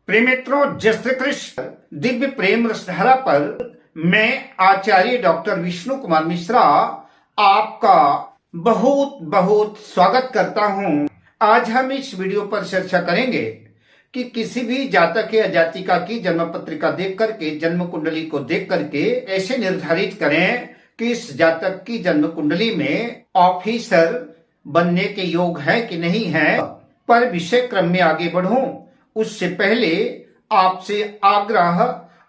प्रिय मित्रों, जय श्री कृष्ण। दिव्य प्रेम रसधारा पर मैं आचार्य डॉक्टर विष्णु कुमार मिश्रा आपका बहुत बहुत स्वागत करता हूं। आज हम इस वीडियो पर चर्चा करेंगे कि किसी भी जातक या जातिका की जन्म पत्रिका देख करके, जन्म कुंडली को देख करके ऐसे निर्धारित करें कि इस जातक की जन्म कुंडली में ऑफिसर बनने के योग है कि नहीं है। पर विषय क्रम में आगे बढ़ूं उससे पहले आपसे आग्रह,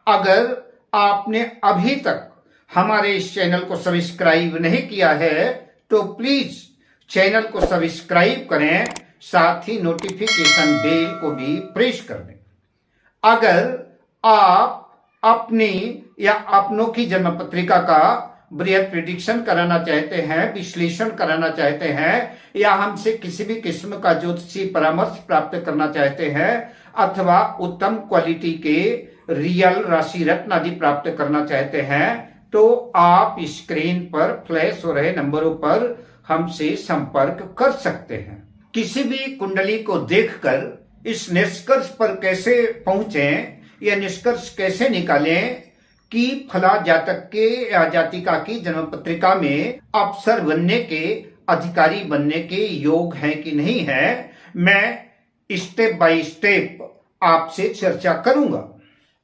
अगर आपने अभी तक हमारे इस चैनल को सब्सक्राइब नहीं किया है तो प्लीज चैनल को सब्सक्राइब करें, साथ ही नोटिफिकेशन बेल को भी प्रेस कर दें। अगर आप अपनी या अपनों की जन्म पत्रिका का बृहद प्रिडिक्शन कराना चाहते हैं, विश्लेषण कराना चाहते हैं, या हमसे किसी भी किस्म का ज्योतिषी परामर्श प्राप्त करना चाहते हैं, अथवा उत्तम क्वालिटी के रियल राशि रत्न आदि प्राप्त करना चाहते हैं, तो आप स्क्रीन पर फ्लैश हो रहे नंबरों पर हमसे संपर्क कर सकते हैं। किसी भी कुंडली को देखकर इस निष्कर्ष पर कैसे पहुंचें या निष्कर्ष कैसे निकालें कि फला जातक के या जातिका की जन्म पत्रिका में अफसर बनने के, अधिकारी बनने के योग है कि नहीं है, मैं स्टेप बाय स्टेप आपसे चर्चा करूंगा।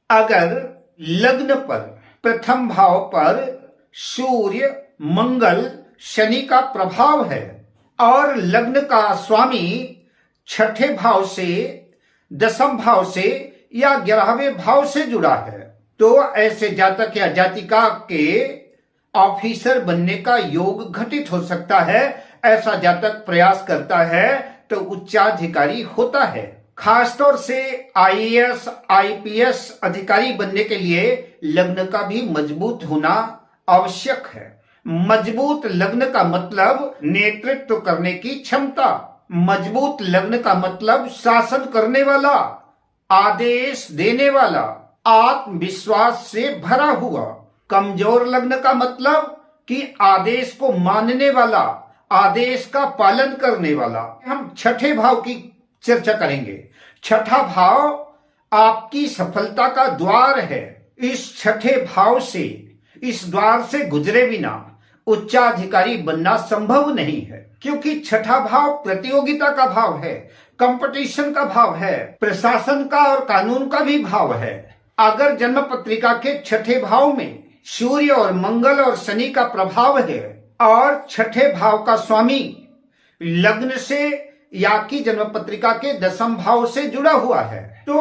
अगर लग्न पर प्रथम भाव पर सूर्य, मंगल, शनि का प्रभाव है और लग्न का स्वामी छठे भाव से, दसम भाव से या 11वें भाव से जुड़ा है, तो ऐसे जातक या जातिका के ऑफिसर बनने का योग घटित हो सकता है। ऐसा जातक प्रयास करता है तो उच्चाधिकारी होता है। खासतौर से आईएएस, आईपीएस अधिकारी बनने के लिए लग्न का भी मजबूत होना आवश्यक है। मजबूत लग्न का मतलब नेतृत्व करने की क्षमता, मजबूत लग्न का मतलब शासन करने वाला, आदेश देने वाला, आत्मविश्वास से भरा हुआ। कमजोर लग्न का मतलब कि आदेश को मानने वाला, आदेश का पालन करने वाला। हम छठे भाव की चर्चा करेंगे। छठा भाव आपकी सफलता का द्वार है। इस छठे भाव से, इस द्वार से गुजरे बिना उच्चाधिकारी बनना संभव नहीं है, क्योंकि छठा भाव प्रतियोगिता का भाव है, कंपटीशन का भाव है, प्रशासन का और कानून का भी भाव है। अगर जन्म पत्रिका के छठे भाव में सूर्य और मंगल और शनि का प्रभाव है और छठे भाव का स्वामी लग्न से या की जन्म पत्रिका के दसम भाव से जुड़ा हुआ है, तो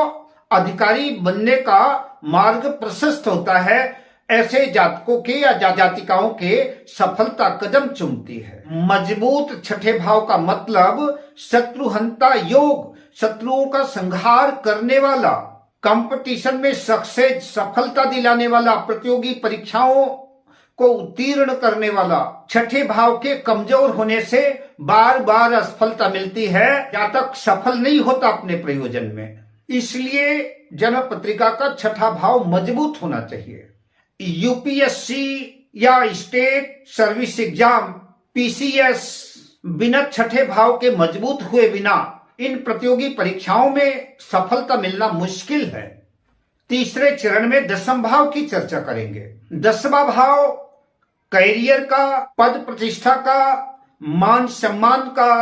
अधिकारी बनने का मार्ग प्रशस्त होता है। ऐसे जातकों के या जातिकाओं के सफलता कदम चूमती है। मजबूत छठे भाव का मतलब शत्रुहंता योग, शत्रुओं का संहार करने वाला, कंपटीशन में सक्सेस, सफलता दिलाने वाला, प्रतियोगी परीक्षाओं को उत्तीर्ण करने वाला। छठे भाव के कमजोर होने से बार बार असफलता मिलती है, जातक सफल नहीं होता अपने प्रयोजन में। इसलिए जन्म पत्रिका का छठा भाव मजबूत होना चाहिए। यूपीएससी या स्टेट सर्विस एग्जाम, पीसीएस बिना छठे भाव के मजबूत हुए बिना इन प्रतियोगी परीक्षाओं में सफलता मिलना मुश्किल है। तीसरे चरण में दसम भाव की चर्चा करेंगे। दसवां भाव कैरियर का, पद प्रतिष्ठा का, मान सम्मान का,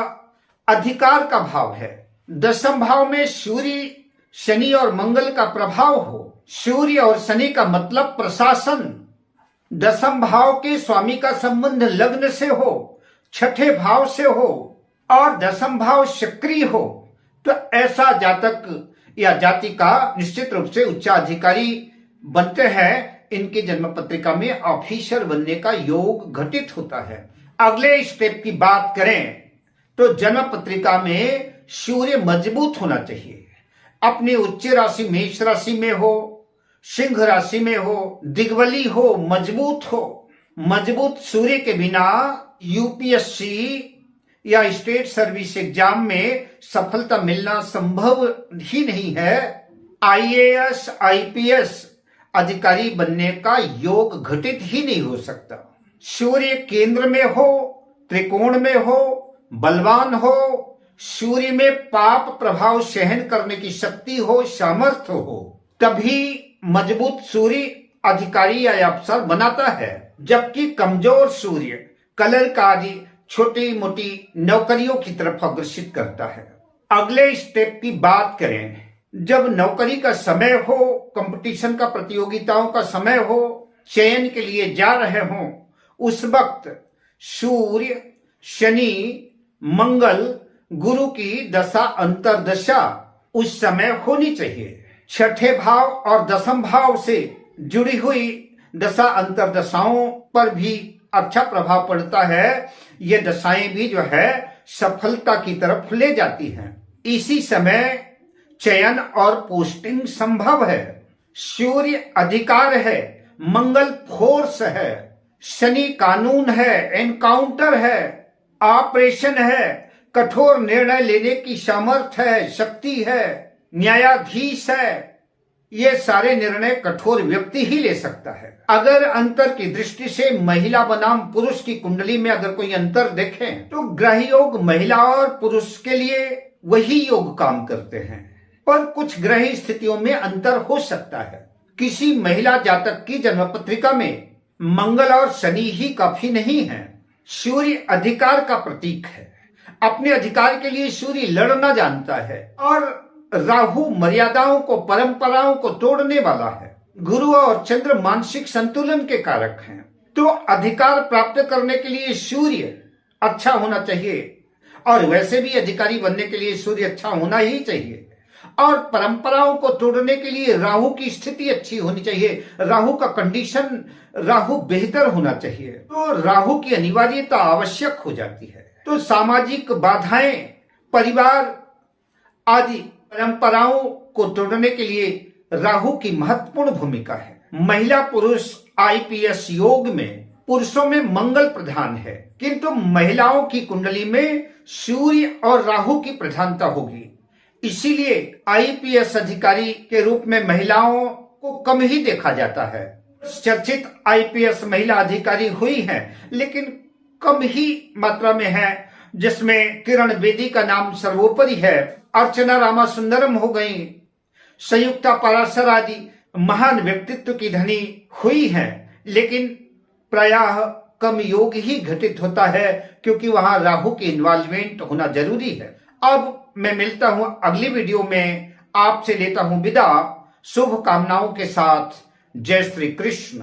अधिकार का भाव है। दसम भाव में सूर्य, शनि और मंगल का प्रभाव हो। सूर्य और शनि का मतलब प्रशासन। दसम भाव के स्वामी का संबंध लग्न से हो, छठे भाव से हो और दसम भाव सक्रिय हो, तो ऐसा जातक या जातिका निश्चित रूप से उच्चाधिकारी बनते हैं। इनकी जन्म पत्रिका में ऑफिसर बनने का योग घटित होता है। अगले स्टेप की बात करें तो जन्म पत्रिका में सूर्य मजबूत होना चाहिए। अपनी उच्च राशि मेष राशि में हो, सिंह राशि में हो, दिग्वली हो, मजबूत हो। मजबूत सूर्य के बिना यूपीएससी या स्टेट सर्विस एग्जाम में सफलता मिलना संभव ही नहीं है। आईएएस, आईपीएस अधिकारी बनने का योग घटित ही नहीं हो सकता। सूर्य केंद्र में हो, त्रिकोण में हो, बलवान हो, सूर्य में पाप प्रभाव सहन करने की शक्ति हो, सामर्थ्य हो, तभी मजबूत सूर्य अधिकारी या अफसर बनाता है, जबकि कमजोर सूर्य कलरकारी छोटी मोटी नौकरियों की तरफ अग्रसित करता है। अगले स्टेप की बात करें, जब नौकरी का समय हो, कंपटीशन का, प्रतियोगिताओं का समय हो, चयन के लिए जा रहे हों, उस वक्त सूर्य, शनि, मंगल, गुरु की दशा अंतर्दशा उस समय होनी चाहिए। छठे भाव और दसम भाव से जुड़ी हुई दशा अंतर्दशाओं पर भी अच्छा प्रभाव पड़ता है। ये दशाएं भी जो है सफलता की तरफ ले जाती हैं। इसी समय चयन और पोस्टिंग संभव है। सूर्य अधिकार है, मंगल फोर्स है, शनि कानून है, एनकाउंटर है, ऑपरेशन है, कठोर निर्णय लेने की सामर्थ्य है, शक्ति है, न्यायाधीश है। ये सारे निर्णय कठोर व्यक्ति ही ले सकता है। अगर अंतर की दृष्टि से महिला बनाम पुरुष की कुंडली में अगर कोई अंतर देखें तो ग्रह योग महिला और पुरुष के लिए वही योग काम करते हैं, पर कुछ ग्रह स्थितियों में अंतर हो सकता है। किसी महिला जातक की जन्म पत्रिका में मंगल और शनि ही काफी नहीं है। सूर्य अधिकार का प्रतीक है। अपने अधिकार के लिए सूर्य लड़ना जानता है, और राहु मर्यादाओं को, परंपराओं को तोड़ने वाला है। गुरु और चंद्र मानसिक संतुलन के कारक हैं। तो अधिकार प्राप्त करने के लिए सूर्य अच्छा होना चाहिए, और वैसे भी अधिकारी बनने के लिए सूर्य अच्छा होना ही चाहिए। और परंपराओं को तोड़ने के लिए राहु की स्थिति अच्छी होनी चाहिए, राहु का कंडीशन, राहु बेहतर होना चाहिए। तो राहु की अनिवार्यता आवश्यक हो जाती है। तो सामाजिक बाधाएं, परिवार आदि परंपराओं को तोड़ने के लिए राहु की महत्वपूर्ण भूमिका है। महिला पुरुष आईपीएस योग में पुरुषों में मंगल प्रधान है, किंतु महिलाओं की कुंडली में सूर्य और राहु की प्रधानता होगी। इसीलिए आईपीएस अधिकारी के रूप में महिलाओं को कम ही देखा जाता है। चर्चित आईपीएस महिला अधिकारी हुई हैं, लेकिन कम ही मात्रा में है, जिसमें किरण बेदी का नाम सर्वोपरि है, अर्चना रामासुंदरम हो गई, संयुक्ता पराशर आदि महान व्यक्तित्व की धनी हुई हैं, लेकिन प्रायः कम योग ही घटित होता है, क्योंकि वहां राहु की इन्वॉल्वमेंट होना जरूरी है। अब मैं मिलता हूं अगली वीडियो में, आपसे लेता हूं विदा, शुभ कामनाओं के साथ। जय श्री कृष्ण।